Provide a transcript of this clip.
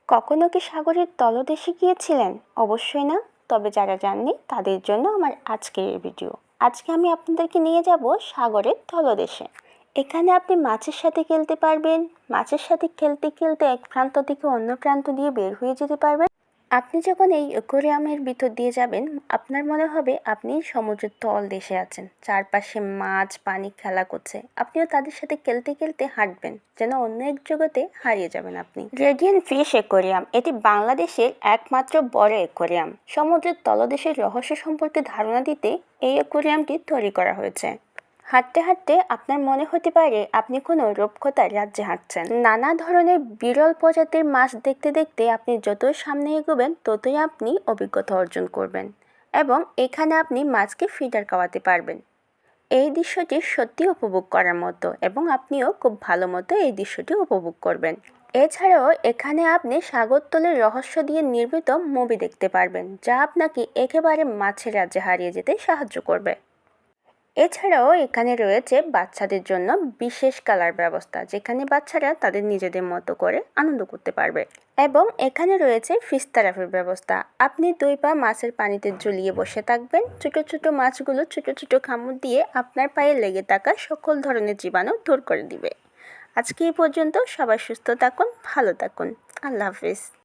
কখনো কি সাগরের তলদেশে গিয়েছিলেন? অবশ্যই না। তবে যারা যাননি তাদের জন্য আমার আজকের এই ভিডিও। আজকে আমি আপনাদেরকে নিয়ে যাব সাগরের তলদেশে। এখানে আপনি মাছের সাথে খেলতে পারবেন। মাছের সাথে খেলতে খেলতে এক প্রান্ত থেকে অন্য প্রান্ত দিয়ে বের হয়ে যেতে পারবেন। আপনি যখন এই অ্যাকোয়ারিয়ামের ভিতর দিয়ে যাবেন, আপনার মনে হবে আপনি সমুদ্রের তলদেশে আছেন। চারপাশে মাছ পানি খেলা করছে। আপনিও তাদের সাথে খেলতে খেলতে হাঁটবেন, যেন অন্য এক জগতে হারিয়ে যাবেন আপনি। রেডিয়েন্ট ফিশ অ্যাকোয়ারিয়াম এটি বাংলাদেশের একমাত্র বড় অ্যাকোয়ারিয়াম। সমুদ্রের তলদেশের রহস্য সম্পর্কে ধারণা দিতে এই অ্যাকোয়ারিয়ামটি তৈরি করা হয়েছে। হাঁটতে হাঁটতে আপনার মনে হতে পারে আপনি কোনো রূপকথার রাজ্যে হাঁটছেন। নানা ধরনের বিরল প্রজাতির মাছ দেখতে দেখতে আপনি যতই সামনে এগোবেন ততই আপনি অভিজ্ঞতা অর্জন করবেন এবং এখানে আপনি মাছকে ফিডার খাওয়াতে পারবেন। এই দৃশ্যটি সত্যি উপভোগ করার মতো এবং আপনিও খুব ভালো মতো এই দৃশ্যটি উপভোগ করবেন। এছাড়াও এখানে আপনি সাগরতলের রহস্য দিয়ে নির্মিত মুভি দেখতে পারবেন, যা আপনাকে একেবারে মাছের রাজ্যে হারিয়ে যেতে সাহায্য করবে। এছাড়াও এখানে রয়েছে বাচ্চাদের জন্য বিশেষ খেলার ব্যবস্থা, যেখানে বাচ্চারা তাদের নিজেদের মতো করে আনন্দ করতে পারবে এবং এখানে রয়েছে ফিশ থেরাপির ব্যবস্থা। আপনি 2 পা মাছের পানিতে ঝুলিয়ে বসে থাকবেন। ছোট ছোট মাছগুলো ছোট ছোট কামড় দিয়ে আপনার পায়ে লেগে থাকা সকল ধরনের জীবাণু দূর করে দিবে। আজকে এই পর্যন্ত। সবাই সুস্থ থাকুন, ভালো থাকুন। আল্লাহ হাফিজ।